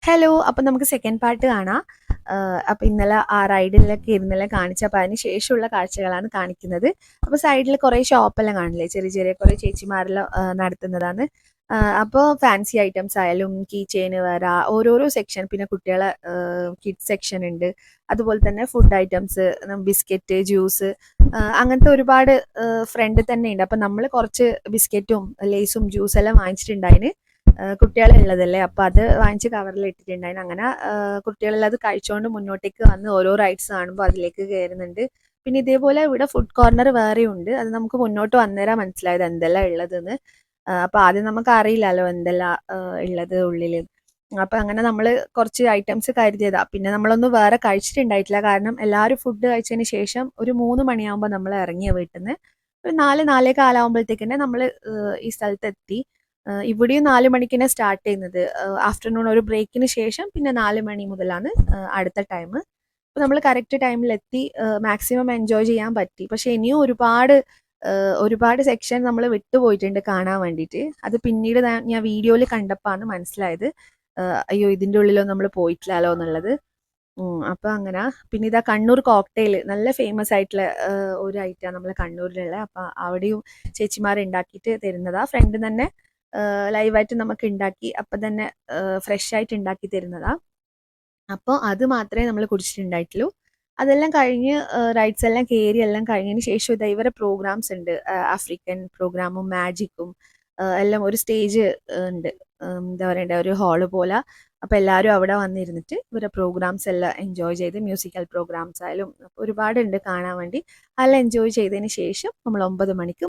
Hello. അപ്പം നമുക്ക് second part കാണാം. അപ്പം ഇന്നലെ ആ റൈഡിലൊക്കെ ഇന്നലെ കാണിച്ചപ്പോൾ അതിന് ശേഷമുള്ള കാഴ്ചകളാണ് കാണിക്കുന്നത്. അപ്പോൾ സൈഡിൽ കുറേ ഷോപ്പെല്ലാം കാണില്ലേ, ചെറിയ ചെറിയ കുറേ ചേച്ചിമാരെല്ലാം നടത്തുന്നതാണ്. അപ്പോൾ ഫാൻസി ഐറ്റംസ് ആയാലും കീ ചെയിന് വേറെ ഓരോരോ സെക്ഷൻ, പിന്നെ കുട്ടികളെ കിഡ്സ് സെക്ഷൻ ഉണ്ട്. അതുപോലെ തന്നെ ഫുഡ് ഐറ്റംസ്, ബിസ്ക്കറ്റ്, ജ്യൂസ്, അങ്ങനത്തെ ഒരുപാട് ഫ്രണ്ട് തന്നെ ഉണ്ട്. അപ്പം നമ്മൾ കുറച്ച് ബിസ്ക്കറ്റും ലേസും ജ്യൂസെല്ലാം വാങ്ങിച്ചിട്ടുണ്ടായിന്. കുട്ടികളുള്ളതല്ലേ, അപ്പോൾ അത് വാങ്ങിച്ച് കവറിൽ ഇട്ടിട്ടുണ്ടായിരുന്നു. അങ്ങനെ കുട്ടികളെല്ലാം അത് കഴിച്ചുകൊണ്ട് മുന്നോട്ടേക്ക് വന്ന് ഓരോ റൈഡ്സ് കാണുമ്പോൾ അതിലേക്ക് കയറുന്നുണ്ട്. പിന്നെ ഇതേപോലെ ഇവിടെ ഫുഡ് കോർണർ വേറെയും ഉണ്ട്. അത് നമുക്ക് മുന്നോട്ട് വന്നേരാൻ മനസ്സിലായത് എന്തെല്ലാം ഉള്ളതെന്ന്. അപ്പോൾ ആദ്യം നമുക്ക് അറിയില്ലല്ലോ എന്തെല്ലാം ഉള്ളത് ഉള്ളിൽ. അപ്പം അങ്ങനെ നമ്മൾ കുറച്ച് ഐറ്റംസ് കരുതിയതാ. പിന്നെ നമ്മളൊന്നും വേറെ കഴിച്ചിട്ടുണ്ടായിട്ടില്ല, കാരണം എല്ലാവരും ഫുഡ് കഴിച്ചതിന് ശേഷം ഒരു 3 മണിയാകുമ്പോൾ നമ്മൾ ഇറങ്ങിയ വീട്ടിൽ നിന്ന്. ഒരു 4-4:15 ആകുമ്പോഴത്തേക്ക് നമ്മൾ ഈ സ്ഥലത്തെത്തി. ഇവിടെയും 4 മണിക്ക് തന്നെ സ്റ്റാർട്ട് ചെയ്യുന്നത്. ആഫ്റ്റർനൂൺ ഒരു ബ്രേക്കിന് ശേഷം പിന്നെ 4 മണി മുതലാണ് അടുത്ത ടൈം. അപ്പോൾ നമ്മൾ കറക്റ്റ് ടൈമിലെത്തി. മാക്സിമം എൻജോയ് ചെയ്യാൻ പറ്റി. പക്ഷേ ഇനിയും ഒരുപാട് സെക്ഷൻ നമ്മൾ വിട്ടുപോയിട്ടുണ്ട് കാണാൻ വേണ്ടിയിട്ട്. അത് പിന്നീട് ഞാൻ വീഡിയോയിൽ കണ്ടപ്പോഴാണ് മനസ്സിലായത്, അയ്യോ ഇതിൻ്റെ ഉള്ളിലൊന്നും നമ്മൾ പോയിട്ടില്ലല്ലോ എന്നുള്ളത്. അപ്പോൾ അങ്ങനെ. പിന്നെ ഇതാ കണ്ണൂർ കോക്ടെയിൽ, നല്ല ഫേമസ് ആയിട്ടുള്ള ഒരു ഐറ്റമാണ് നമ്മളെ കണ്ണൂരിലുള്ള. അപ്പോൾ അവിടെയും ചേച്ചിമാർ ഉണ്ടാക്കിയിട്ട് തരുന്നതാ. ഫ്രണ്ട് തന്നെ ലൈവായിട്ട് നമുക്ക് ഉണ്ടാക്കി അപ്പം തന്നെ ഫ്രഷ് ആയിട്ട് ഉണ്ടാക്കി തരുന്നതാ. അപ്പോൾ അത് മാത്രമേ നമ്മൾ കുടിച്ചിട്ടുണ്ടായിട്ടുള്ളൂ. അതെല്ലാം കഴിഞ്ഞ് റൈഡ്സ് എല്ലാം കയറി എല്ലാം കഴിഞ്ഞതിന് ശേഷം ഇതാ ഇവരെ പ്രോഗ്രാംസ് ഉണ്ട്. ആഫ്രിക്കൻ പ്രോഗ്രാമും മാജിക്കും എല്ലാം ഒരു സ്റ്റേജ് ഉണ്ട്. എന്താ പറയണ്ടേ, ഒരു ഹാള് പോലെ. അപ്പോൾ എല്ലാവരും അവിടെ വന്നിരുന്നിട്ട് ഇവരെ പ്രോഗ്രാംസ് എല്ലാം എൻജോയ് ചെയ്ത്, മ്യൂസിക്കൽ പ്രോഗ്രാംസ് ആയാലും ഒരുപാടുണ്ട് കാണാൻ വേണ്ടി. അതെല്ലാം എൻജോയ് ചെയ്തതിന് ശേഷം നമ്മൾ 9 മണിക്ക്